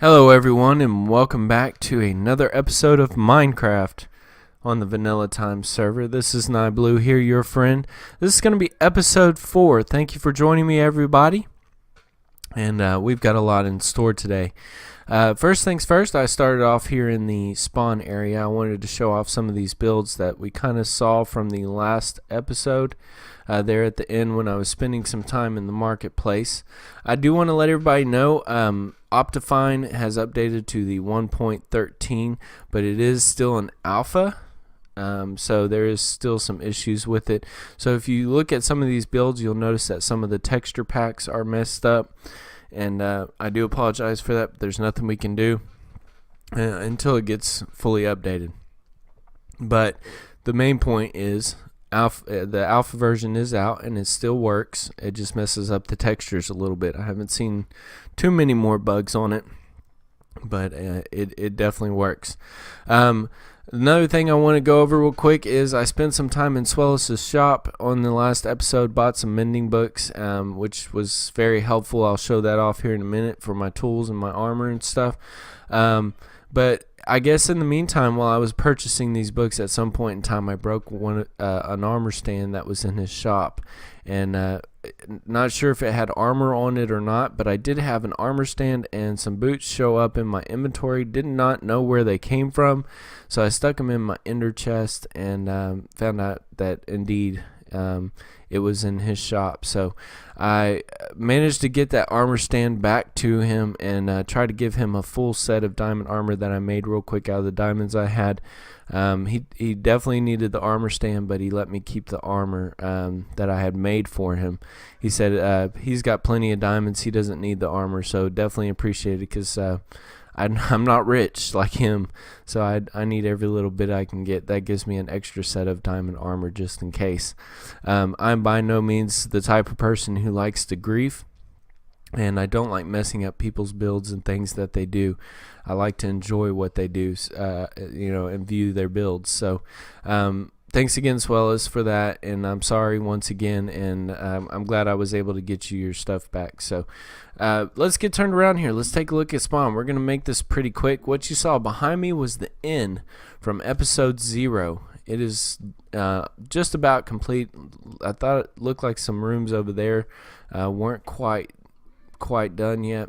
Hello everyone and welcome back to another episode of Minecraft on the Vanilla Time server. This is Nieblue here, your friend. This is going to be episode 4. Thank you for joining me, everybody. And we've got a lot in store today. First things first, I started off here in the spawn area. I wanted to show off some of these builds that we kind of saw from the last episode there at the end when I was spending some time in the marketplace. I do want to let everybody know Optifine has updated to the 1.13, but it is still an alpha. So there is still some issues with it. So if you look at some of these builds, you'll notice that some of the texture packs are messed up. And I do apologize for that, but there's nothing we can do until it gets fully updated. But the main point is the alpha version is out and it still works. It just messes up the textures a little bit. I haven't seen too many more bugs on it, but it definitely works. Another thing I want to go over real quick is I spent some time in Swellis' shop on the last episode, bought some mending books, which was very helpful. I'll show that off here in a minute for my tools and my armor and stuff. But I guess in the meantime, while I was purchasing these books, at some point in time, I broke an armor stand that was in his shop. And not sure if it had armor on it or not, but I did have an armor stand and some boots show up in my inventory. Did not know where they came from, so I stuck them in my ender chest and found out that indeed it was in his shop. So I managed to get that armor stand back to him and try to give him a full set of diamond armor that I made real quick out of the diamonds I had. He definitely needed the armor stand, but he let me keep the armor that I had made for him. He said he's got plenty of diamonds, he doesn't need the armor, so definitely appreciate it, because I'm not rich like him, so I need every little bit I can get. That gives me an extra set of diamond armor just in case. I'm by no means the type of person who likes to grief, and I don't like messing up people's builds and things that they do. I like to enjoy what they do, and view their builds. So thanks again, Swellis, for that, and I'm sorry once again, and I'm glad I was able to get you your stuff back. So let's get turned around here. Let's take a look at spawn. We're going to make this pretty quick. What you saw behind me was the inn from episode 0. It is just about complete. I thought it looked like some rooms over there weren't quite done yet,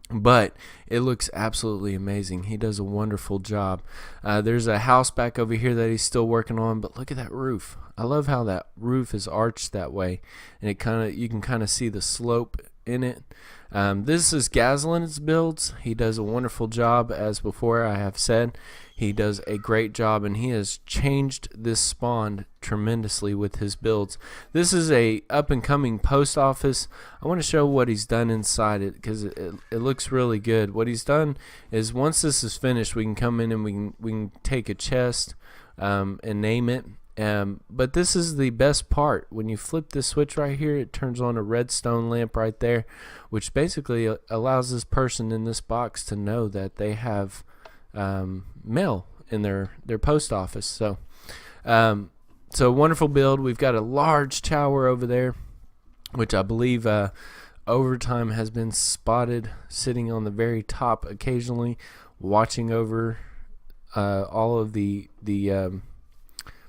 but it looks absolutely amazing. He does a wonderful job. There's a house back over here that he's still working on, but look at that roof. I love how that roof is arched that way, and you can kind of see the slope in it. This is Gazlin's builds. He does a wonderful job, as before I have said. He does a great job, and he has changed this spawn tremendously with his builds. This is a up-and-coming post office. I want to show what he's done inside it, because it looks really good. What he's done is, once this is finished, we can come in and we can take a chest and name it. But this is the best part. When you flip this switch right here, it turns on a redstone lamp right there, which basically allows this person in this box to know that they have mail in their post office. So wonderful build. We've got a large tower over there, which I believe Overtime has been spotted sitting on the very top occasionally, watching over all of the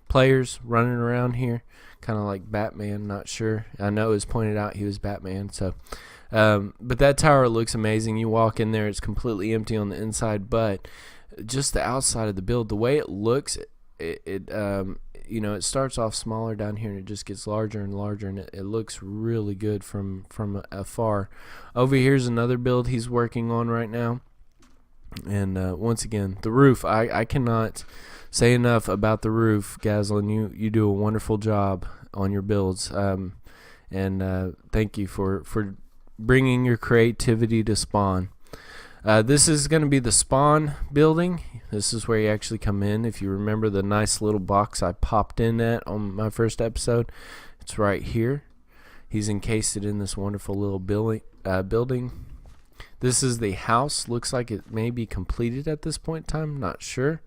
players running around here, kind of like Batman. Not sure. I know it was pointed out he was Batman. So but that tower looks amazing. You walk in there, it's completely empty on the inside, but just the outside of the build, the way it looks, it starts off smaller down here and it just gets larger and larger, and it looks really good from afar. Over here's another build he's working on right now, and once again, the roof, I cannot say enough about the roof. Gazlin, you do a wonderful job on your builds, and thank you for bringing your creativity to spawn. This is going to be the spawn building. This is where you actually come in. If you remember the nice little box I popped in at on my first episode, it's right here. He's encased it in this wonderful little building. This is the house. Looks like it may be completed at this point in time. Not sure.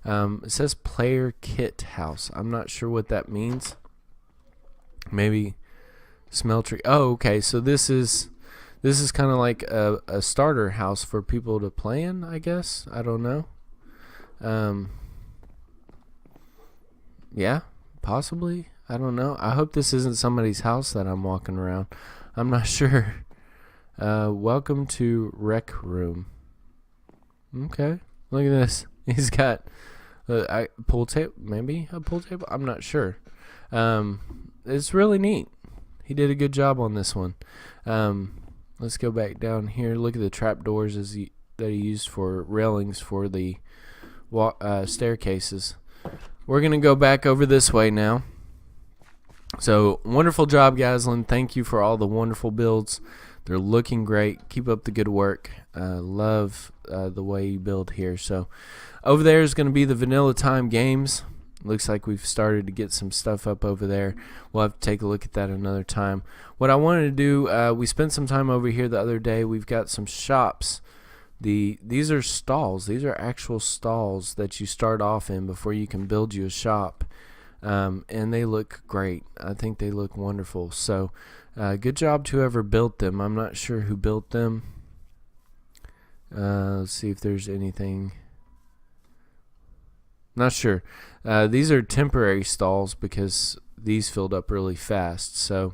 It says player kit house. I'm not sure what that means. Maybe smeltery. Oh, okay. So this is This is kind of like a starter house for people to play in, I guess. I don't know. Yeah, possibly. I don't know. I hope this isn't somebody's house that I'm walking around. I'm not sure. Welcome to Rec Room. Okay, look at this. He's got a pool table, maybe a pool table. I'm not sure. It's really neat. He did a good job on this one. Let's go back down here. Look at the trap doors that he used for railings for the staircases. We're going to go back over this way now. So, wonderful job, Gaslin. Thank you for all the wonderful builds. They're looking great. Keep up the good work. Love the way you build here. So, over there is going to be the Vanilla Time games. Looks like we've started to get some stuff up over there. We'll have to take a look at that another time. What I wanted to do, we spent some time over here the other day. We've got some shops. These are stalls. These are actual stalls that you start off in before you can build you a shop. And they look great. I think they look wonderful. So, good job to whoever built them. I'm not sure who built them. Let's see if there's anything. Not sure. These are temporary stalls because these filled up really fast. So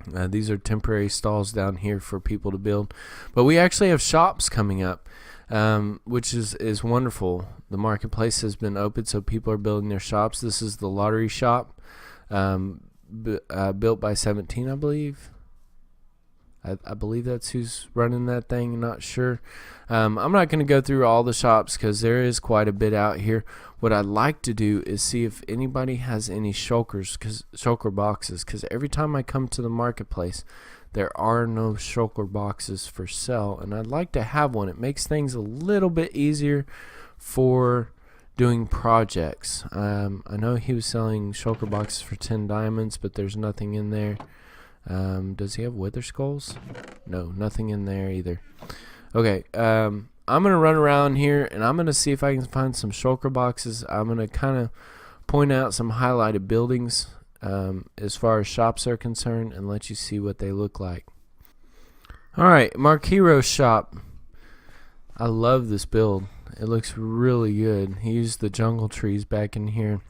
these are temporary stalls down here for people to build. But we actually have shops coming up, which is wonderful. The marketplace has been open, so people are building their shops. This is the lottery shop, built by 17, I believe. I believe that's who's running that thing. Not sure. I'm not going to go through all the shops because there is quite a bit out here. What I'd like to do is see if anybody has any shulker boxes, because every time I come to the marketplace, there are no shulker boxes for sale, and I'd like to have one. It makes things a little bit easier for doing projects. I know he was selling shulker boxes for 10 diamonds, but there's nothing in there. Does he have wither skulls? No, nothing in there either. Okay, I'm going to run around here, and I'm going to see if I can find some shulker boxes. I'm going to kind of point out some highlighted buildings as far as shops are concerned and let you see what they look like. Alright, Mark Hero's shop. I love this build. It looks really good. He used the jungle trees back in here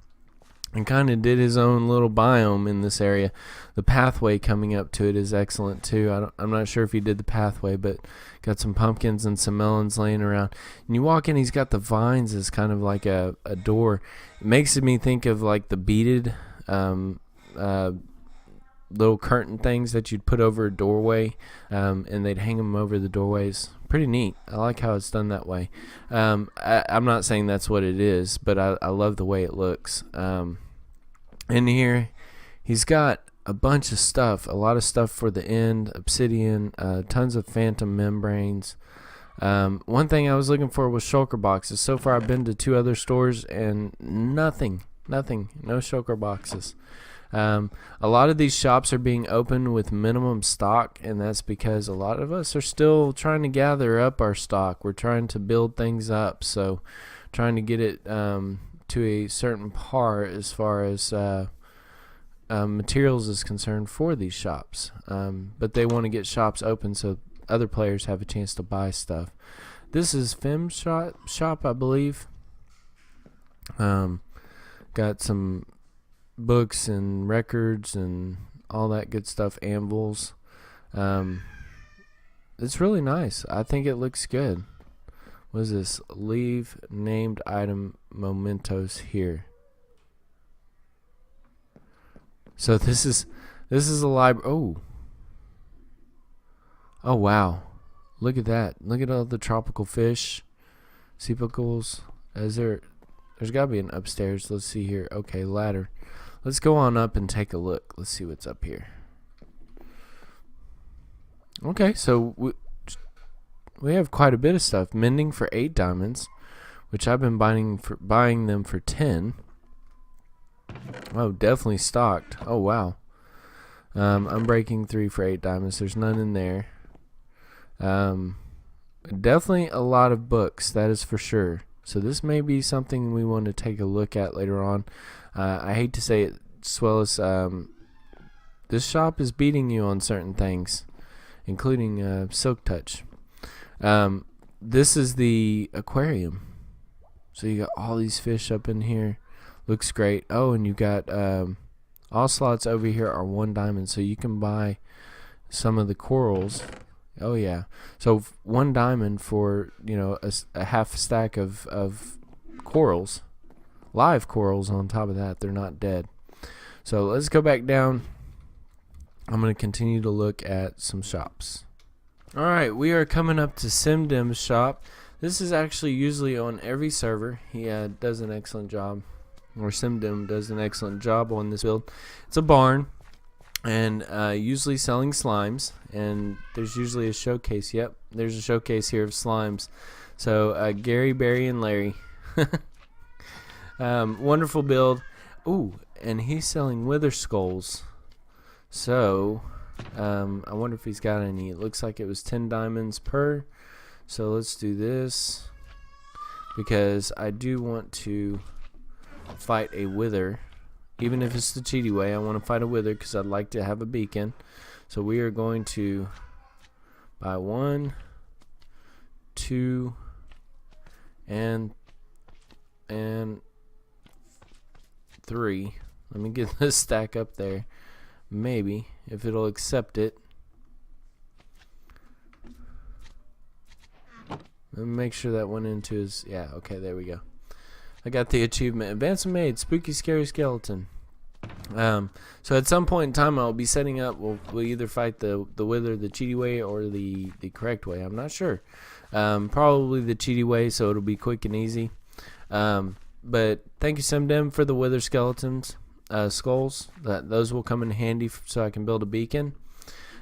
and kind of did his own little biome in this area. The pathway coming up to it is excellent too. I'm not sure if he did the pathway, but got some pumpkins and some melons laying around. And you walk in, he's got the vines as kind of like a door. It makes me think of like the beaded little curtain things that you'd put over a doorway, and they'd hang them over the doorways. Pretty neat. I like how it's done that way. I'm not saying that's what it is, but I love the way it looks. In here, he's got a bunch of stuff, a lot of stuff for the end, obsidian, tons of phantom membranes. One thing I was looking for was shulker boxes. So far, I've been to 2 other stores and nothing, no shulker boxes. A lot of these shops are being opened with minimum stock, and that's because a lot of us are still trying to gather up our stock. We're trying to build things up, so trying to get it to a certain par as far as materials is concerned for these shops. But they want to get shops open so other players have a chance to buy stuff. This is Fem's shop, I believe. Got some books and records and all that good stuff, anvils. It's really nice. I think it looks good. What is this? Leave named item mementos here. So this is a library. Oh wow, look at that. Look at all the tropical fish, sepicles. There's got to be an upstairs. Let's see here. Okay, ladder. Let's go on up and take a look. Let's see what's up here. Okay, so we have quite a bit of stuff. Mending for 8 diamonds, which I've been buying them for 10. Oh, definitely stocked. Oh, wow. I'm breaking 3 for 8 diamonds. There's none in there. Definitely a lot of books, that is for sure. So this may be something we want to take a look at later on. I hate to say it, Swellis, this shop is beating you on certain things. including Silk Touch. This is the aquarium. So you got all these fish up in here. Looks great. Oh, and you got all slots over here are 1 diamond, so you can buy some of the corals. Oh yeah. So 1 diamond for a half stack of corals, live corals on top of that. They're not dead. So let's go back down. I'm going to continue to look at some shops. All right, we are coming up to SimDim's shop. This is actually usually on every server. He does an excellent job, or SimDim does an excellent job on this build. It's a barn, and usually selling slimes, and there's usually a showcase. Yep, there's a showcase here of slimes. So Gary, Barry, and Larry. Wonderful build. Ooh, and he's selling wither skulls. So I wonder if he's got any. It looks like it was 10 diamonds per. So let's do this, because I do want to fight a wither. Even if it's the cheaty way, I want to fight a wither because I'd like to have a beacon. So we are going to buy 1, 2, and 3. Let me get this stack up there. Maybe, if it'll accept it. Let me make sure that went into his... Yeah, okay, there we go. I got the achievement. Advanced Maid, Spooky Scary Skeleton. So at some point in time, I'll be setting up. We'll either fight the wither the cheaty way or the correct way. I'm not sure. Probably the cheaty way, so it'll be quick and easy. But thank you, SimDim, for the wither skeletons, skulls. Those will come in handy so I can build a beacon.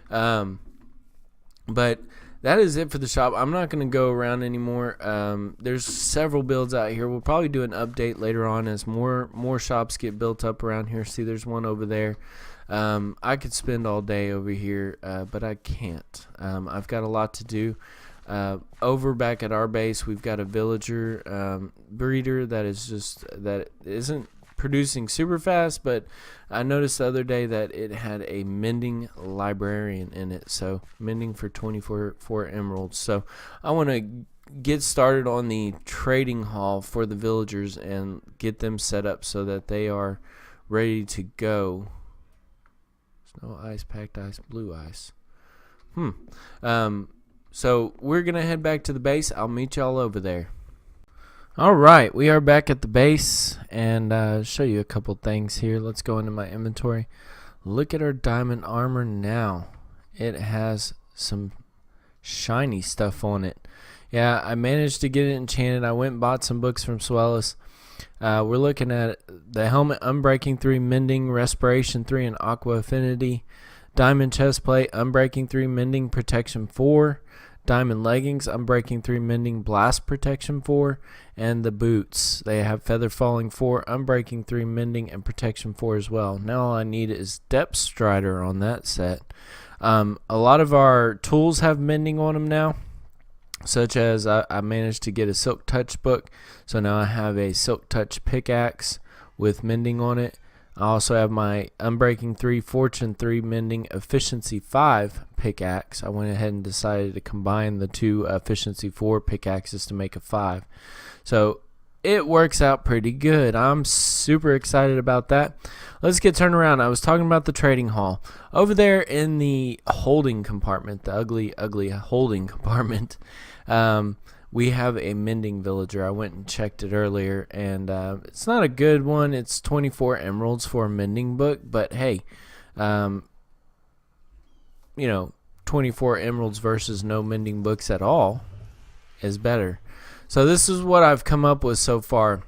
But that is it for the shop. I'm not going to go around anymore. There's several builds out here. We'll probably do an update later on as more shops get built up around here. See, there's one over there. I could spend all day over here, but I can't. I've got a lot to do. Over back at our base, we've got a villager breeder that isn't producing super fast, but I noticed the other day that it had a mending librarian in it, so mending for 24 emeralds. So I want to get started on the trading hall for the villagers and get them set up so that they are ready to go. Snow ice, packed ice, blue ice. So we're gonna head back to the base. I'll meet y'all over there. Alright, we are back at the base, and show you a couple things here. Let's go into my inventory. Look at our diamond armor now. It has some shiny stuff on it. Yeah, I managed to get it enchanted. I went and bought some books from Swellis. We're looking at the helmet, Unbreaking 3, Mending, Respiration 3, and Aqua Affinity. Diamond chestplate, Unbreaking 3, Mending, Protection 4. Diamond leggings, Unbreaking 3, Mending, Blast Protection 4, and the boots. They have Feather Falling 4, Unbreaking 3, Mending, and Protection 4 as well. Now all I need is Depth Strider on that set. A lot of our tools have Mending on them now, such as I managed to get a Silk Touch book, so now I have a Silk Touch pickaxe with Mending on it. I also have my Unbreaking 3, Fortune 3, Mending, Efficiency 5 pickaxe. I went ahead and decided to combine the two Efficiency 4 pickaxes to make a 5. So it works out pretty good. I'm super excited about that. Let's get turned around. I was talking about the trading hall. Over there in the holding compartment, the ugly holding compartment, we have a mending villager. I went and checked it earlier, and it's not a good one. It's 24 emeralds for a mending book, but hey, 24 emeralds versus no mending books at all is better. So this is what I've come up with so far.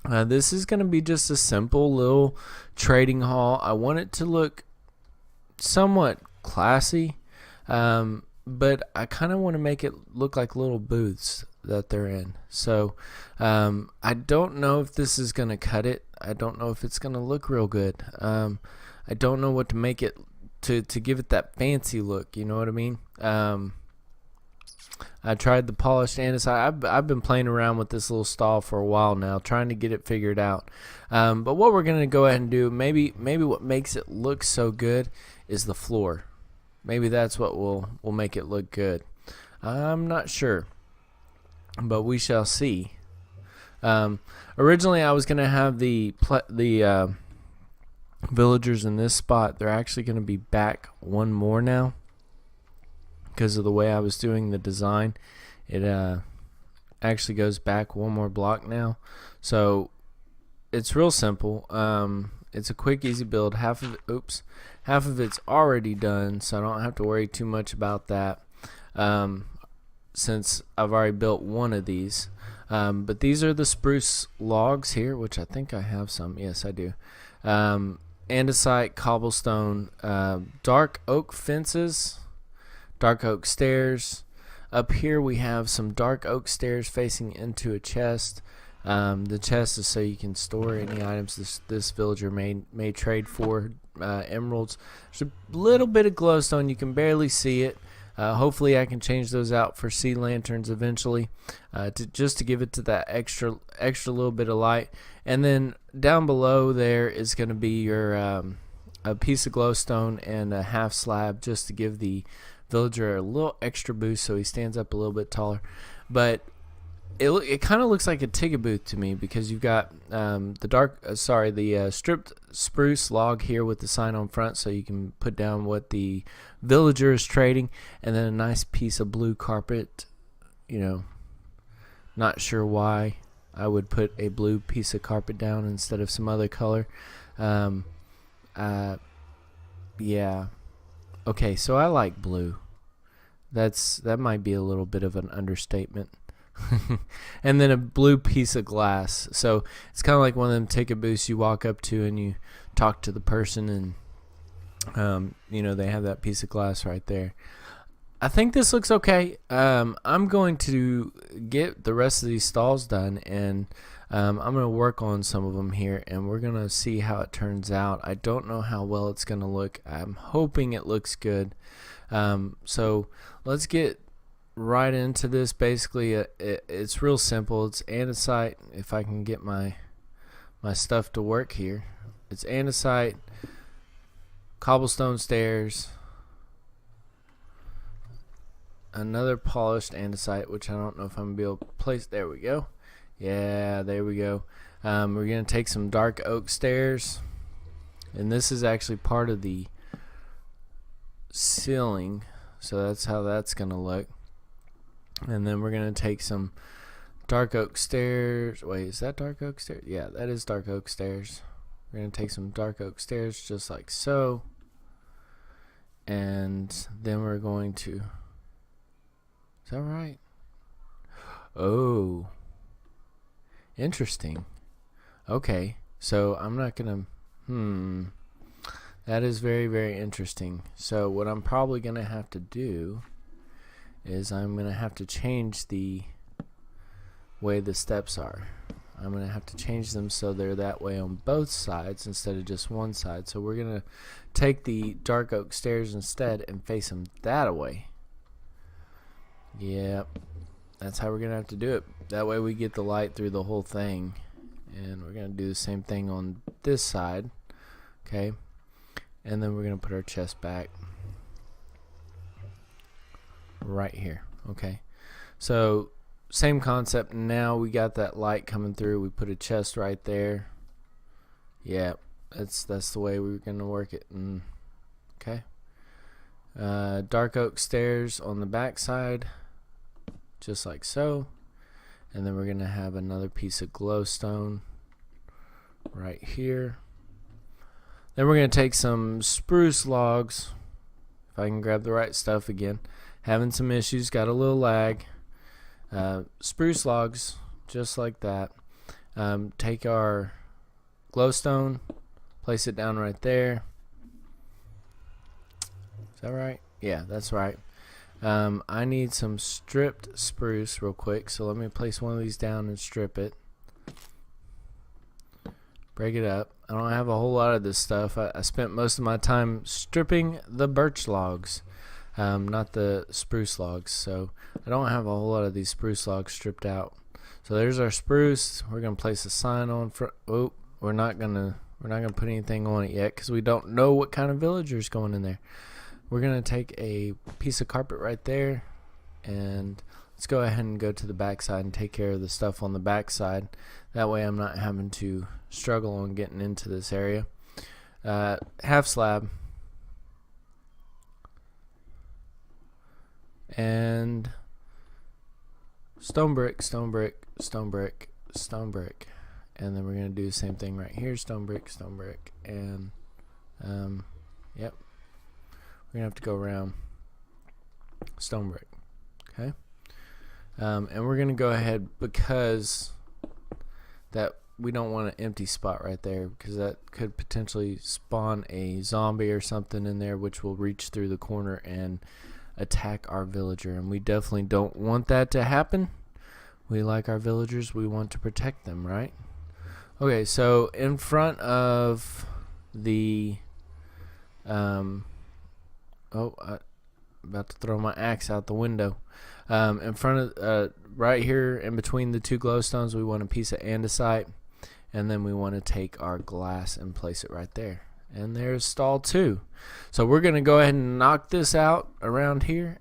This is going to be just a simple little trading hall. I want it to look somewhat classy, but I kind of want to make it look like little booths that they're in. So I don't know if this is going to cut it. I don't know if it's going to look real good. I don't know what to make it to give it that fancy look. You know what I mean? I tried the polished andesite. I've been playing around with this little stall for a while now, trying to get it figured out. But what we're going to go ahead and do, maybe what makes it look so good is the floor. maybe that's what will make it look good. I'm not sure, but we shall see. Originally, I was gonna have the villagers in this spot. They're actually gonna be back one more now because of the way I was doing the design. It actually goes back one more block now, so it's real simple. It's a quick, easy build. Half of it's already done, so I don't have to worry too much about that. Since I've already built one of these. But these are the spruce logs here, which I think I have some. Yes, I do. Andesite, cobblestone, dark oak fences, dark oak stairs. Up here we have some dark oak stairs facing into a chest. The chest is so you can store any items this villager may trade for. Emeralds. There's a little bit of glowstone. You can barely see it. Hopefully I can change those out for sea lanterns eventually, just to give it to that extra little bit of light. And then down below there is going to be your a piece of glowstone and a half slab, just to give the villager a little extra boost so he stands up a little bit taller. But it kind of looks like a ticket booth to me, because you've got the stripped spruce log here with the sign on front, so you can put down what the villager is trading, and then a nice piece of blue carpet. Not sure why I would put a blue piece of carpet down instead of some other color. Yeah. Okay, so I like blue. That might be a little bit of an understatement. And then a blue piece of glass, so it's kind of like one of them ticket booths you walk up to and you talk to the person, and they have that piece of glass right there. I think this looks okay. I'm going to get the rest of these stalls done, and I'm going to work on some of them here, and we're going to see how it turns out. I don't know how well it's going to look. I'm hoping it looks good. So let's get right into this. Basically, it's real simple. It's andesite. If I can get my stuff to work here, it's andesite, cobblestone stairs, another polished andesite, which I don't know if I'm gonna be able to place. There we go. Yeah, there we go. We're gonna take some dark oak stairs, and this is actually part of the ceiling, so that's how that's gonna look. And then we're going to take some dark oak stairs. Wait, is that dark oak stairs? Yeah, that is dark oak stairs. We're going to take some dark oak stairs just like so. And then we're going to... Is that right? Oh. Interesting. Okay. So I'm not going to... That is very, very interesting. So what I'm probably going to have to do is I'm going to have to change the way the steps are. I'm going to have to change them so they're that way on both sides instead of just one side. So we're going to take the dark oak stairs instead and face them that way. Yep, that's how we're going to have to do it. That way we get the light through the whole thing. And we're going to do the same thing on this side. Okay, and then we're going to put our chest back right here. Okay, so same concept. Now we got that light coming through. We put a chest right there. Yeah, that's the way we're gonna work it. Okay, dark oak stairs on the back side, just like so, and then we're gonna have another piece of glowstone right here. Then we're gonna take some spruce logs, if I can grab the right stuff again. Having some issues, got a little lag. Spruce logs, just like that. Take our glowstone, place it down right there. Is that right? Yeah, that's right. I need some stripped spruce real quick, so let me place one of these down and strip it. Break it up. I don't have a whole lot of this stuff. I spent most of my time stripping the birch logs. Not the spruce logs, so I don't have a whole lot of these spruce logs stripped out. So there's our spruce. We're gonna place a sign on front. Oh, we're not gonna put anything on it yet because we don't know what kind of villager is going in there. we're going to take a piece of carpet right there, and let's go ahead and go to the back side and take care of the stuff on the back side. That way I'm not having to struggle on getting into this area. Half slab. And stone brick, stone brick, stone brick, stone brick. And then we're going to do the same thing right here. Stone brick, and yep. We're going to have to go around stone brick. Okay. And we're going to go ahead, because that we don't want an empty spot right there, because that could potentially spawn a zombie or something in there, which will reach through the corner and attack our villager, and we definitely don't want that to happen. We like our villagers. We want to protect them, right? Okay, so in front of the I'm about to throw my axe out the window. In front of right here in between the two glowstones, we want a piece of andesite, and then we want to take our glass and place it right there. And there's stall 2. So we're going to go ahead and knock this out around here.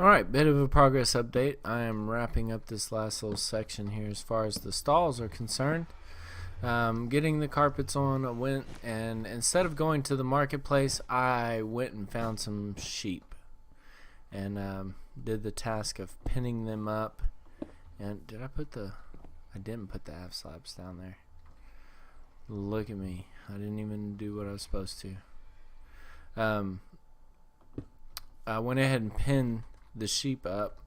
Alright, bit of a progress update. I am wrapping up this last little section here as far as the stalls are concerned. Getting the carpets on, I went and instead of going to the marketplace, I went and found some sheep and did the task of pinning them up. And I didn't put the half slabs down there. Look at me. I didn't even do what I was supposed to. I went ahead and pinned the sheep up.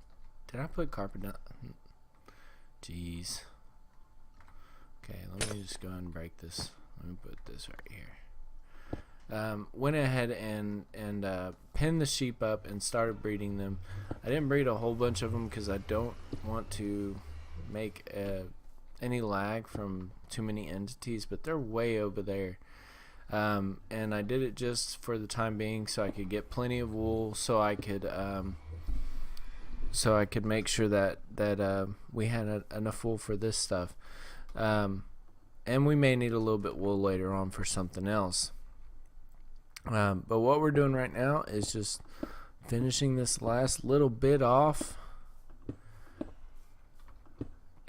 Did I put carpet down? Jeez. Okay, let me just go ahead and break this. Let me put this right here. Went ahead and pinned the sheep up and started breeding them. I didn't breed a whole bunch of them because I don't want to make any lag from too many entities, but they're way over there. And I did it just for the time being so I could get plenty of wool, so I could make sure that we had enough wool for this stuff. And we may need a little bit wool later on for something else. But what we're doing right now is just finishing this last little bit off.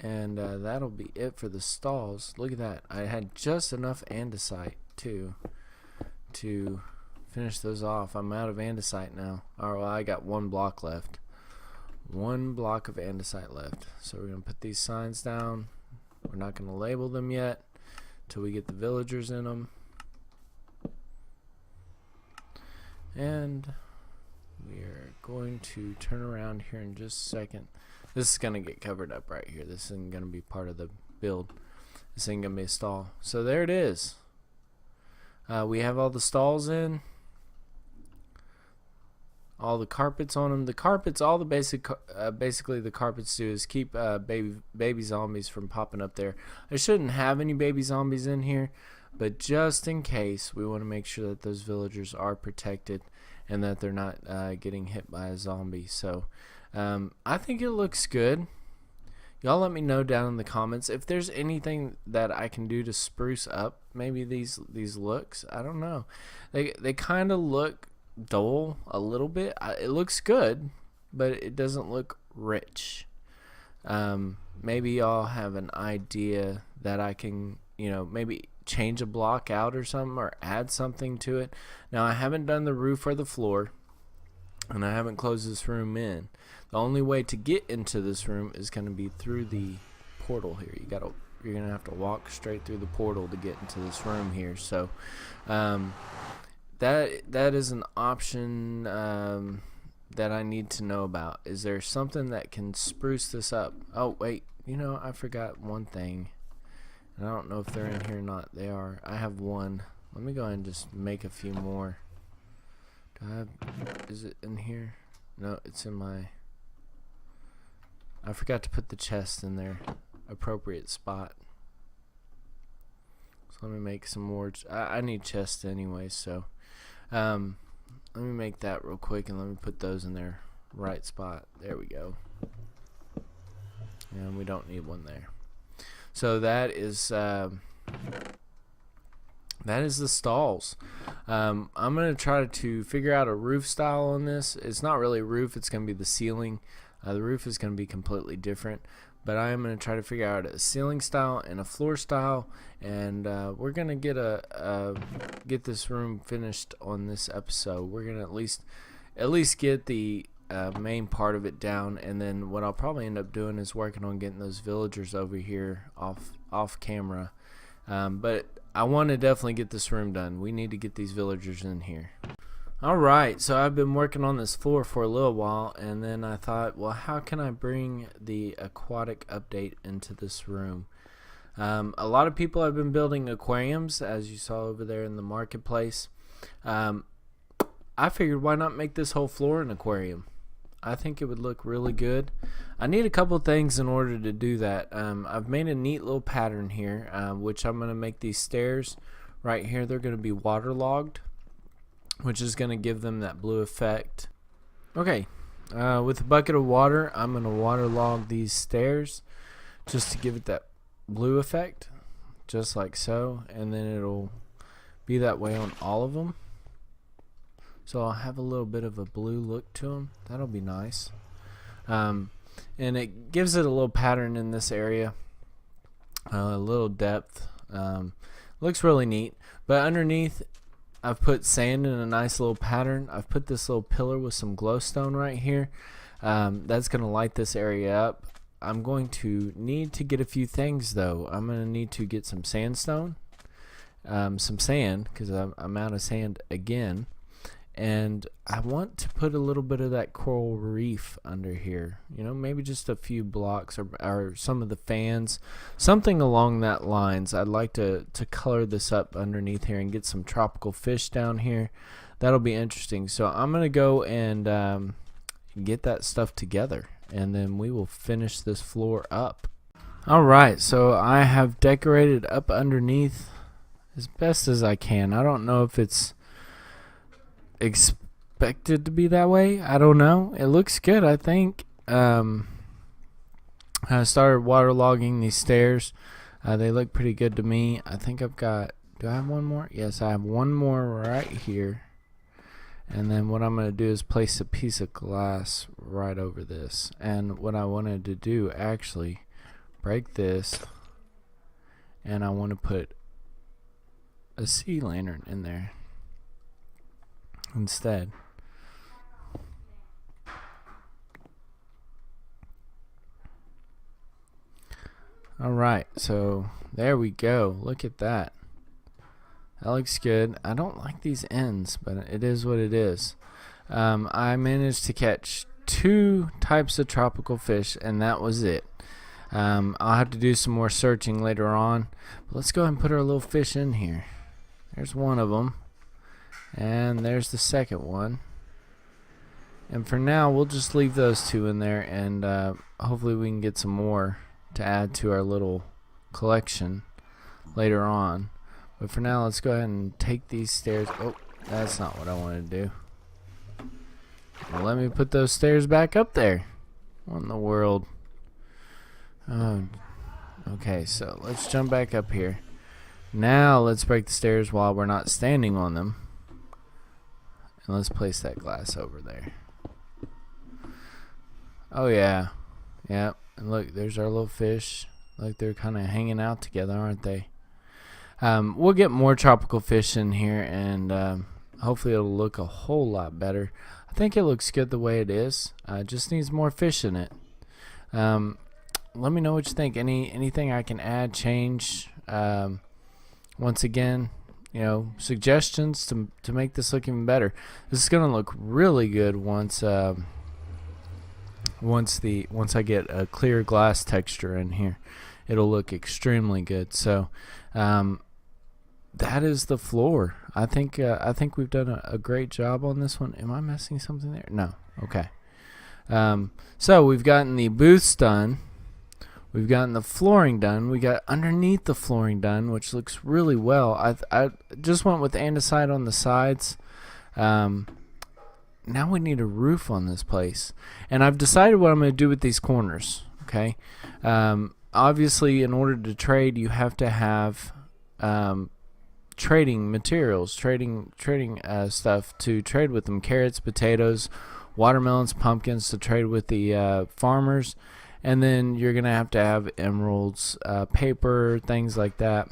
And that'll be it for the stalls. Look at that. I had just enough andesite too to finish those off. I'm out of andesite now. Well, I got one block left. One block of andesite left. So we're going to put these signs down. We're not going to label them yet till we get the villagers in them. And we are going to turn around here in just a second. This is going to get covered up right here. This isn't going to be part of the build. This ain't going to be a stall. So there it is. We have all the stalls in. All the carpets on them. The carpets, all the basically the carpets do is keep baby zombies from popping up there. I shouldn't have any baby zombies in here, but just in case, we want to make sure that those villagers are protected and that they're not getting hit by a zombie. So I think it looks good. Y'all let me know down in the comments if there's anything that I can do to spruce up maybe these looks. I don't know. They kind of look dull a little bit. It looks good, but it doesn't look rich. Maybe y'all have an idea that I can, maybe change a block out or something or add something to it. Now I haven't done the roof or the floor, and I haven't closed this room in. The only way to get into this room is going to be through the portal here. You're going to have to walk straight through the portal to get into this room here. So that is an option that I need to know about. Is there something that can spruce this up? Oh wait, I forgot one thing, and I don't know if they're in here or not. They are. I have one. Let me go ahead and just make a few more. Is it in here? No, it's in my... I forgot to put the chest in their appropriate spot. So let me make some more. I need chests anyway, so let me make that real quick and let me put those in their right spot. There we go. And we don't need one there. So that is the stalls. I'm going to try to figure out a roof style on this. It's not really a roof, it's going to be the ceiling. The roof is going to be completely different, but I am going to try to figure out a ceiling style and a floor style, and we're going to get this room finished on this episode. We're going to at least get the main part of it down, and then what I'll probably end up doing is working on getting those villagers over here off camera. But I want to definitely get this room done. We need to get these villagers in here. Alright, so I've been working on this floor for a little while, and then I thought, well, how can I bring the aquatic update into this room? A lot of people have been building aquariums, as you saw over there in the marketplace. I figured, why not make this whole floor an aquarium? I think it would look really good. I need a couple things in order to do that. I've made a neat little pattern here, which I'm going to make these stairs right here. They're going to be waterlogged, which is going to give them that blue effect. Okay, with a bucket of water, I'm going to waterlog these stairs just to give it that blue effect, just like so, and then it'll be that way on all of them. so I'll have a little bit of a blue look to them. That'll be nice. And it gives it a little pattern in this area, a little depth. Looks really neat. But underneath, I've put sand in a nice little pattern. I've put this little pillar with some glowstone right here. That's going to light this area up. I'm going to need to get a few things though. I'm going to need to get some sandstone, some sand, because I'm out of sand again. And I want to put a little bit of that coral reef under here. You know, maybe just a few blocks or some of the fans, something along that lines. I'd like to color this up underneath here and get some tropical fish down here. That'll be interesting. So I'm going to go and get that stuff together, and then we will finish this floor up. Alright, so I have decorated up underneath as best as I can. I don't know if it's expected to be that way. I don't know. It looks good, I think. I started waterlogging these stairs. They look pretty good to me. I think I've got, do I have one more? Yes, I have one more right here. And then what I'm going to do is place a piece of glass right over this. And what I wanted to do, actually, break this, and I want to put a sea lantern in there instead. Alright, so there we go. Look at that. That looks good. I don't like these ends, but it is what it is. I managed to catch 2 types of tropical fish, and that was it. I'll have to do some more searching later on. But let's go ahead and put our little fish in here. There's one of them. And there's the second one. And for now, we'll just leave those 2 in there, and hopefully we can get some more to add to our little collection later on. But for now, let's go ahead and take these stairs. Oh, that's not what I wanted to do. Well, let me put those stairs back up there. What in the world? Oh, okay, so let's jump back up here. Now let's break the stairs while we're not standing on them. And let's place that glass over there. Oh yeah. Yep. And look, there's our little fish. Like they're kind of hanging out together, aren't they? We'll get more tropical fish in here, and hopefully it'll look a whole lot better. I think it looks good the way it is. Just needs more fish in it. Let me know what you think. Anything I can add, change. Once again, you know, suggestions to make this look even better. This is gonna look really good once I get a clear glass texture in here. It'll look extremely good. So that is the floor. I think we've done a great job on this one. Am I missing something there? No. Okay. So we've gotten the booths done. We've gotten the flooring done. We got underneath the flooring done, which looks really well. I just went with andesite on the sides. Now we need a roof on this place. And I've decided what I'm going to do with these corners. Okay. Obviously, in order to trade, you have to have trading materials, trading stuff to trade with them. Carrots, potatoes, watermelons, pumpkins to trade with the farmers. And then you're going to have emeralds, paper, things like that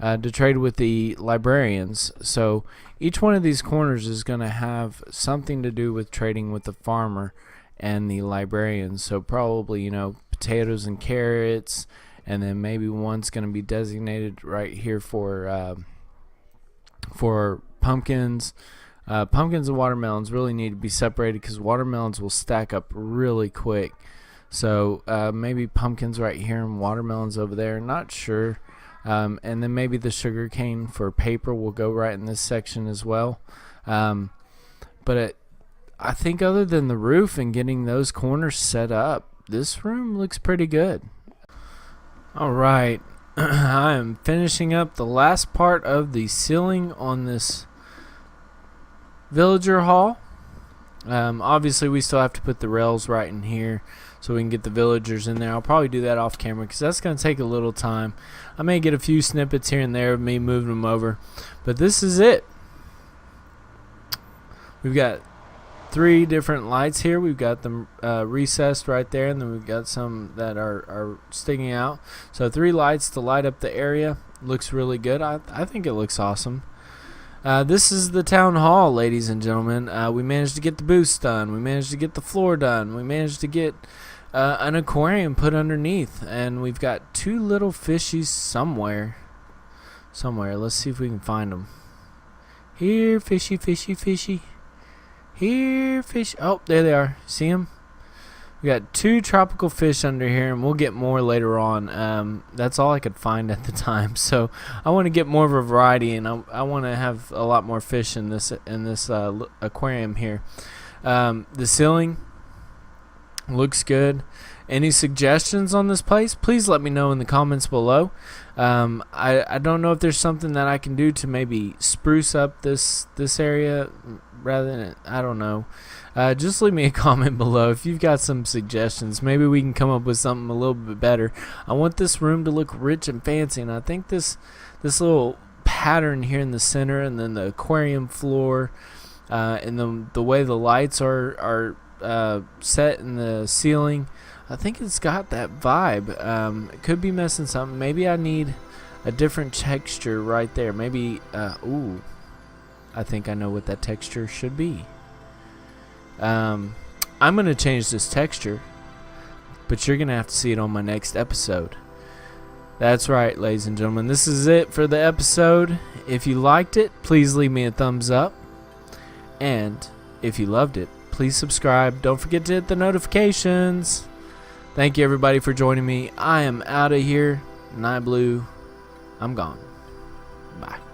to trade with the librarians. So each one of these corners is going to have something to do with trading with the farmer and the librarians. So probably, you know, potatoes and carrots, and then maybe one's going to be designated right here for pumpkins. Pumpkins and watermelons really need to be separated because watermelons will stack up really quick. So maybe pumpkins right here and watermelons over there, not sure. And then maybe the sugar cane for paper will go right in this section as well. But I think other than the roof and getting those corners set up, this room looks pretty good. Alright, I am finishing up the last part of the ceiling on this villager hall. Obviously we still have to put the rails right in here so we can get the villagers in there. I'll probably do that off camera because that's going to take a little time. I may get a few snippets here and there of me moving them over, but this is it. We've got 3 different lights here. We've got them recessed right there, and then we've got some that are sticking out. So 3 lights to light up the area. Looks really good. I think it looks awesome. This is the town hall, ladies and gentlemen. We managed to get the booths done. We managed to get the floor done. We managed to get an aquarium put underneath, and we've got 2 little fishies somewhere. Let's see if we can find them. Here, fishy, fishy, fishy. Here, fish. Oh, there they are. See them? We got 2 tropical fish under here, and we'll get more later on. That's all I could find at the time, so I want to get more of a variety, and I want to have a lot more fish in this aquarium here. The ceiling looks good. Any suggestions on this place? Please let me know in the comments below. I don't know if there's something that I can do to maybe spruce up this area rather than, I don't know. Just leave me a comment below if you've got some suggestions. Maybe we can come up with something a little bit better. I want this room to look rich and fancy, and I think this little pattern here in the center, and then the aquarium floor, and the way the lights are set in the ceiling, I think it's got that vibe. It could be missing something. Maybe I need a different texture right there. Maybe ooh, I think I know what that texture should be. I'm gonna change this texture, but you're gonna have to see it on my next episode. That's right, ladies and gentlemen, this is it for the episode. If you liked it, please leave me a thumbs up, and if you loved it, please subscribe. Don't forget to hit the notifications. Thank you, everybody, for joining me. I am out of here. Nieblue, I'm gone. Bye.